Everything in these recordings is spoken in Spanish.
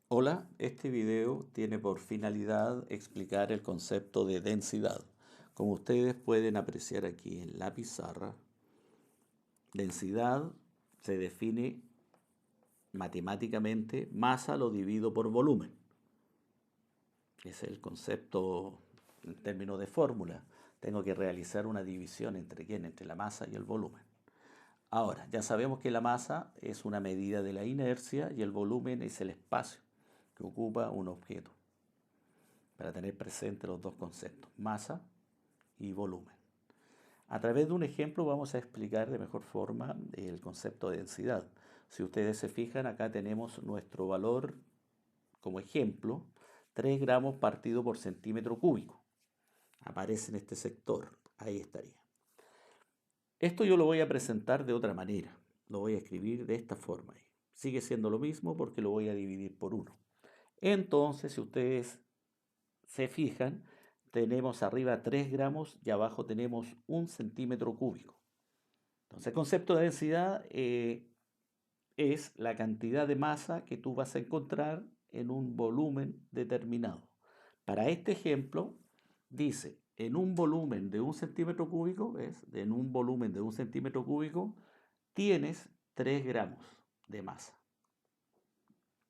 Hola, este video tiene por finalidad explicar el concepto de densidad. Como ustedes pueden apreciar aquí en la pizarra, densidad se define matemáticamente masa lo dividido por volumen. Ese es el concepto en términos de fórmula. Tengo que realizar una división entre quién, entre la masa y el volumen. Ahora, ya sabemos que la masa es una medida de la inercia y el volumen es el espacio que ocupa un objeto, para tener presente los dos conceptos, masa y volumen. A través de un ejemplo vamos a explicar de mejor forma el concepto de densidad. Si ustedes se fijan, acá tenemos nuestro valor como ejemplo, 3 gramos partido por centímetro cúbico. Aparece en este sector, ahí estaría. Esto yo lo voy a presentar de otra manera, lo voy a escribir de esta forma. Sigue siendo lo mismo porque lo voy a dividir por 1. Entonces, si ustedes se fijan, tenemos arriba 3 gramos y abajo tenemos 1 centímetro cúbico. Entonces, el concepto de densidad es la cantidad de masa que tú vas a encontrar en un volumen determinado. Para este ejemplo, dice, en un volumen de 1 centímetro cúbico, ¿ves? En un volumen de 1 centímetro cúbico, tienes 3 gramos de masa.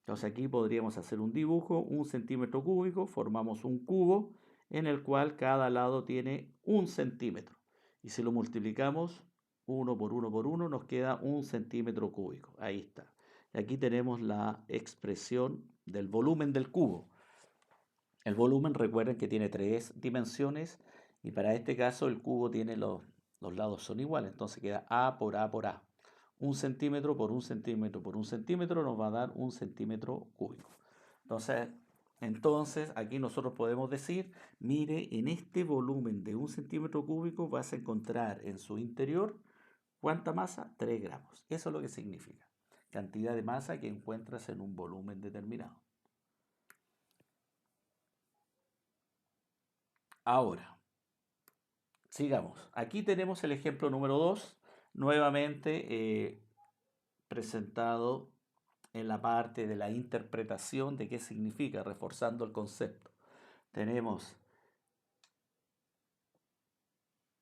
Entonces aquí podríamos hacer un dibujo, 1 centímetro cúbico, formamos un cubo en el cual cada lado tiene 1 centímetro. Y si lo multiplicamos 1 por 1 por 1, nos queda 1 centímetro cúbico. Ahí está. Y aquí tenemos la expresión del volumen del cubo. El volumen, recuerden que tiene 3 dimensiones y para este caso el cubo tiene los lados son iguales, entonces queda A por A por A. 1 centímetro por 1 centímetro por 1 centímetro nos va a dar 1 centímetro cúbico. Entonces aquí nosotros podemos decir, mire, en este volumen de 1 centímetro cúbico vas a encontrar en su interior, ¿cuánta masa? 3 gramos. Eso es lo que significa. Cantidad de masa que encuentras en un volumen determinado. Ahora, sigamos. Aquí tenemos el ejemplo número 2, nuevamente presentado en la parte de la interpretación de qué significa, reforzando el concepto. Tenemos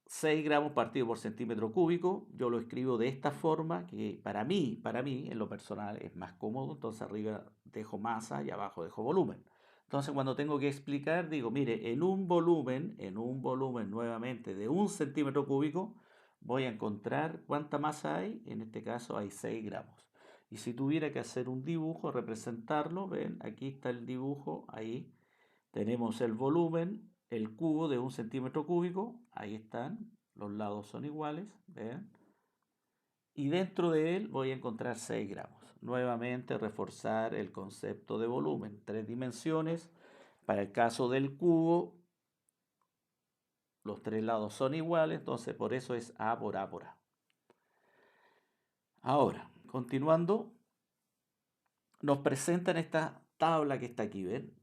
6 gramos partido por centímetro cúbico. Yo lo escribo de esta forma, que para mí, en lo personal, es más cómodo. Entonces arriba dejo masa y abajo dejo volumen. Entonces cuando tengo que explicar, digo, mire, en un volumen nuevamente de 1 centímetro cúbico, voy a encontrar cuánta masa hay. En este caso hay 6 gramos. Y si tuviera que hacer un dibujo, representarlo, ven, aquí está el dibujo, ahí tenemos el volumen, el cubo de 1 centímetro cúbico, ahí están, los lados son iguales, ¿ven? Y dentro de él voy a encontrar 6 gramos. Nuevamente reforzar el concepto de volumen, 3 dimensiones. Para el caso del cubo, los 3 lados son iguales, entonces por eso es A por A por A. Ahora, continuando, nos presentan esta tabla que está aquí, ¿ven?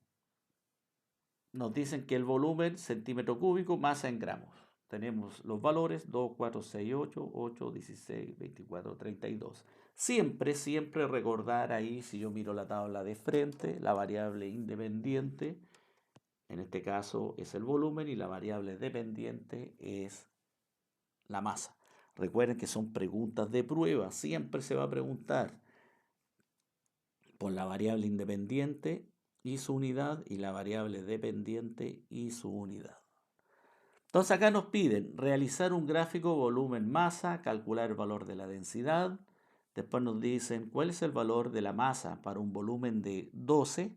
Nos dicen que el volumen centímetro cúbico, masa en gramos. Tenemos los valores 2, 4, 6, 8, 8, 16, 24, 32. Siempre recordar ahí, si yo miro la tabla de frente, la variable independiente, en este caso es el volumen y la variable dependiente es la masa. Recuerden que son preguntas de prueba, siempre se va a preguntar por la variable independiente y su unidad y la variable dependiente y su unidad. Entonces acá nos piden realizar un gráfico volumen-masa, calcular el valor de la densidad. Después nos dicen cuál es el valor de la masa para un volumen de 12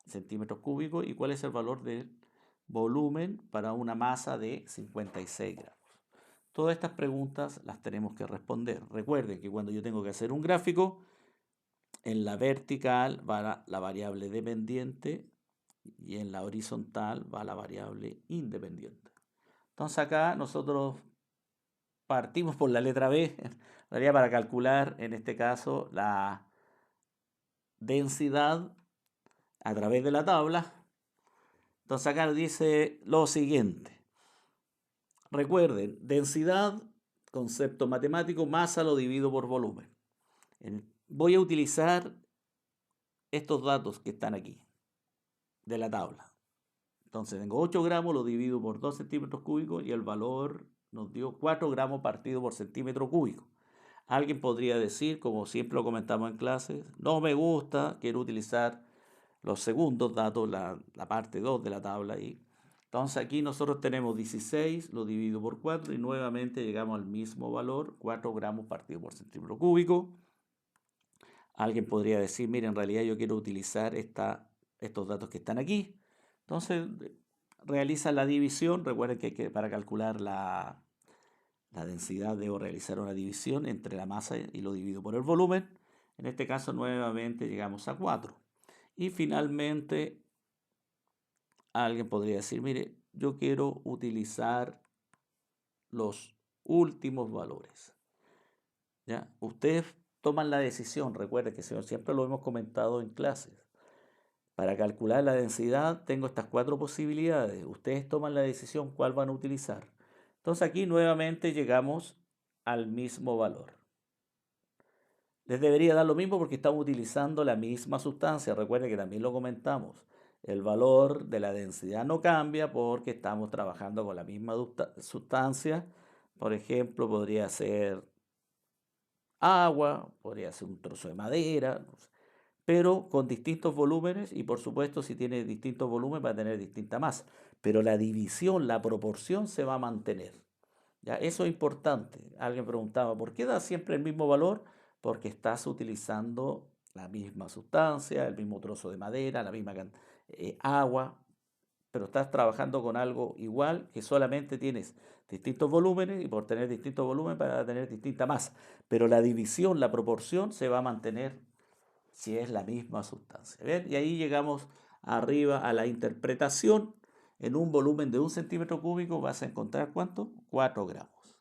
centímetros cúbicos y cuál es el valor del volumen para una masa de 56 gramos. Todas estas preguntas las tenemos que responder. Recuerden que cuando yo tengo que hacer un gráfico, en la vertical va la variable dependiente y en la horizontal va la variable independiente. Entonces acá nosotros partimos por la letra B, en realidad para calcular en este caso la densidad a través de la tabla. Entonces acá dice lo siguiente. Recuerden, densidad, concepto matemático, masa lo divido por volumen. Voy a utilizar estos datos que están aquí de la tabla. Entonces tengo 8 gramos, lo divido por 2 centímetros cúbicos y el valor nos dio 4 gramos partido por centímetro cúbico. Alguien podría decir, como siempre lo comentamos en clases, no me gusta, quiero utilizar los segundos datos, la parte 2 de la tabla ahí. Entonces aquí nosotros tenemos 16, lo divido por 4 y nuevamente llegamos al mismo valor, 4 gramos partido por centímetro cúbico. Alguien podría decir, mire, en realidad yo quiero utilizar estos datos que están aquí. Entonces realiza la división. Recuerden que para calcular la densidad debo realizar una división entre la masa y lo divido por el volumen. En este caso nuevamente llegamos a 4. Y finalmente alguien podría decir, mire, yo quiero utilizar los últimos valores. ¿Ya? Ustedes toman la decisión, recuerden que siempre lo hemos comentado en clases. Para calcular la densidad tengo estas 4 posibilidades. Ustedes toman la decisión cuál van a utilizar. Entonces aquí nuevamente llegamos al mismo valor. Les debería dar lo mismo porque estamos utilizando la misma sustancia. Recuerden que también lo comentamos. El valor de la densidad no cambia porque estamos trabajando con la misma sustancia. Por ejemplo, podría ser agua, podría ser un trozo de madera, no sé, pero con distintos volúmenes y por supuesto si tiene distintos volúmenes va a tener distinta masa. Pero la división, la proporción se va a mantener. ¿Ya? Eso es importante. Alguien preguntaba, ¿por qué da siempre el mismo valor? Porque estás utilizando la misma sustancia, el mismo trozo de madera, la misma agua, pero estás trabajando con algo igual que solamente tienes distintos volúmenes y por tener distintos volúmenes vas a tener distinta masa. Pero la división, la proporción se va a mantener si es la misma sustancia. ¿Ven? Y ahí llegamos arriba a la interpretación. En un volumen de 1 centímetro cúbico vas a encontrar ¿cuánto? 4 gramos.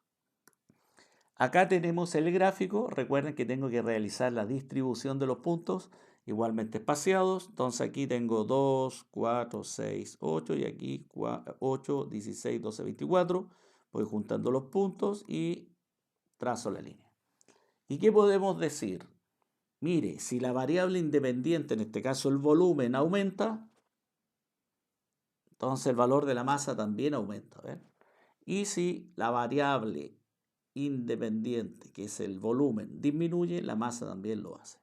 Acá tenemos el gráfico. Recuerden que tengo que realizar la distribución de los puntos igualmente espaciados. Entonces aquí tengo 2, 4, 6, 8 y aquí 8, 16, 12, 24. Voy juntando los puntos y trazo la línea. ¿Y qué podemos decir? Mire, si la variable independiente, en este caso el volumen, aumenta, entonces el valor de la masa también aumenta. ¿Ven? Y si la variable independiente, que es el volumen, disminuye, la masa también lo hace.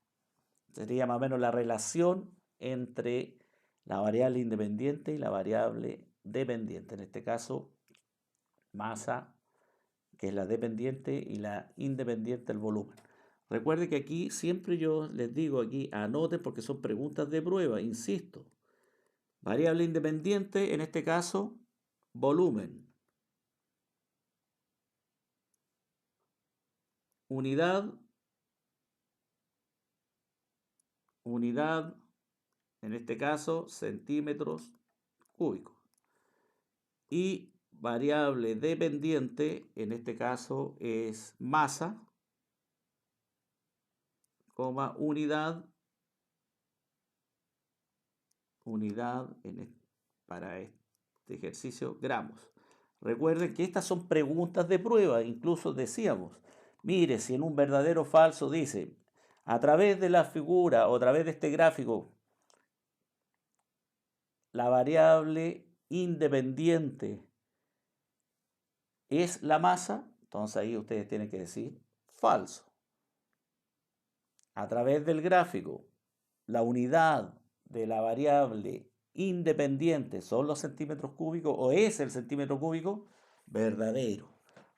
Sería más o menos la relación entre la variable independiente y la variable dependiente. En este caso, masa, que es la dependiente, y la independiente, el volumen. Recuerde que aquí siempre yo les digo aquí, anoten porque son preguntas de prueba, insisto. Variable independiente, en este caso, volumen. Unidad, en este caso, centímetros cúbicos. Y variable dependiente, en este caso, es masa, unidad para este ejercicio, gramos. Recuerden que estas son preguntas de prueba, incluso decíamos, mire, si en un verdadero o falso dice, a través de la figura o a través de este gráfico, la variable independiente es la masa, entonces ahí ustedes tienen que decir falso. A través del gráfico, la unidad de la variable independiente son los centímetros cúbicos o es el centímetro cúbico, verdadero.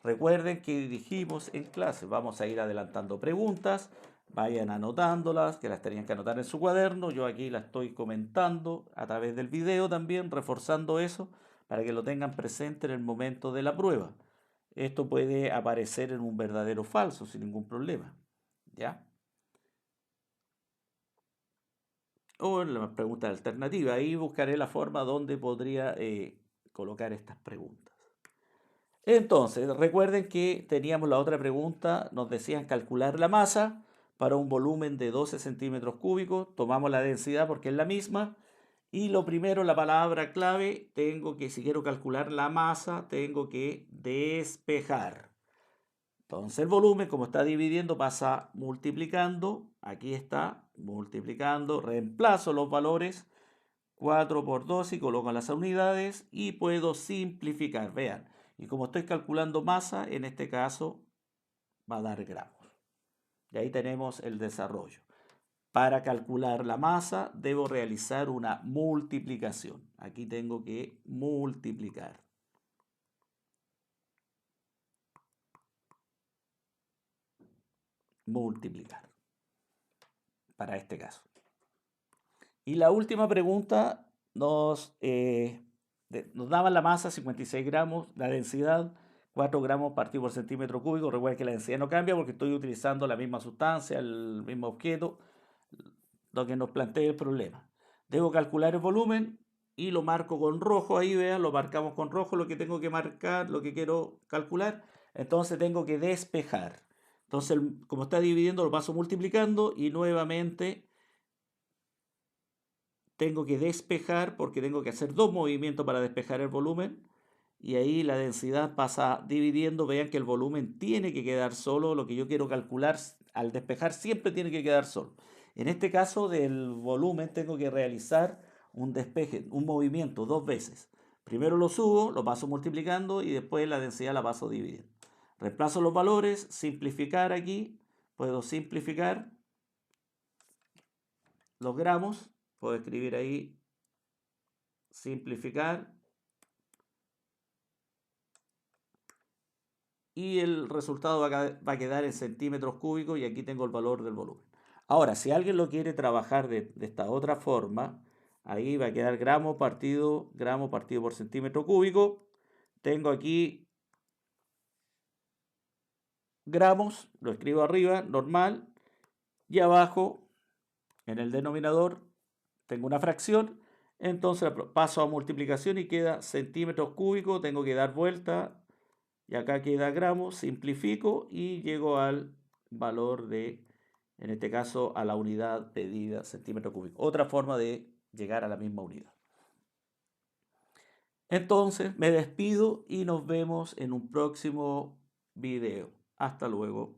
Recuerden que dijimos en clase, vamos a ir adelantando preguntas, vayan anotándolas, que las tenían que anotar en su cuaderno. Yo aquí las estoy comentando a través del video también, reforzando eso para que lo tengan presente en el momento de la prueba. Esto puede aparecer en un verdadero o falso sin ningún problema. ¿Ya? O en la pregunta alternativa. Ahí buscaré la forma donde podría colocar estas preguntas. Entonces, recuerden que teníamos la otra pregunta, nos decían calcular la masa para un volumen de 12 centímetros cúbicos. Tomamos la densidad porque es la misma. Y lo primero, la palabra clave, si quiero calcular la masa, tengo que despejar. Entonces el volumen, como está dividiendo, pasa multiplicando. Aquí está multiplicando, reemplazo los valores 4 por 2 y coloco las unidades y puedo simplificar, vean. Y como estoy calculando masa, en este caso va a dar gramos. Y ahí tenemos el desarrollo. Para calcular la masa debo realizar una multiplicación. Aquí tengo que multiplicar. Multiplicar. Para este caso. Y la última pregunta nos daban la masa 56 gramos, la densidad 4 gramos partido por centímetro cúbico. Recuerden que la densidad no cambia porque estoy utilizando la misma sustancia, el mismo objeto, lo que nos plantea el problema. Debo calcular el volumen y lo marco con rojo, ahí vean, lo marcamos con rojo, lo que tengo que marcar, lo que quiero calcular. Entonces tengo que despejar. Entonces, como está dividiendo, lo paso multiplicando y nuevamente tengo que despejar porque tengo que hacer dos movimientos para despejar el volumen y ahí la densidad pasa dividiendo. Vean que el volumen tiene que quedar solo, lo que yo quiero calcular al despejar siempre tiene que quedar solo. En este caso del volumen tengo que realizar un despeje, un movimiento dos veces. Primero lo subo, lo paso multiplicando y después la densidad la paso dividiendo. Reemplazo los valores, simplificar aquí, puedo simplificar los gramos. Puedo escribir ahí, simplificar. Y el resultado va a quedar en centímetros cúbicos y aquí tengo el valor del volumen. Ahora, si alguien lo quiere trabajar de esta otra forma, ahí va a quedar gramo partido por centímetro cúbico. Tengo aquí gramos, lo escribo arriba, normal, y abajo, en el denominador, tengo una fracción, entonces paso a multiplicación y queda centímetros cúbicos, tengo que dar vuelta, y acá queda gramos, simplifico y llego al valor de, en este caso, a la unidad pedida, centímetro cúbico. Otra forma de llegar a la misma unidad. Entonces, me despido y nos vemos en un próximo video. Hasta luego.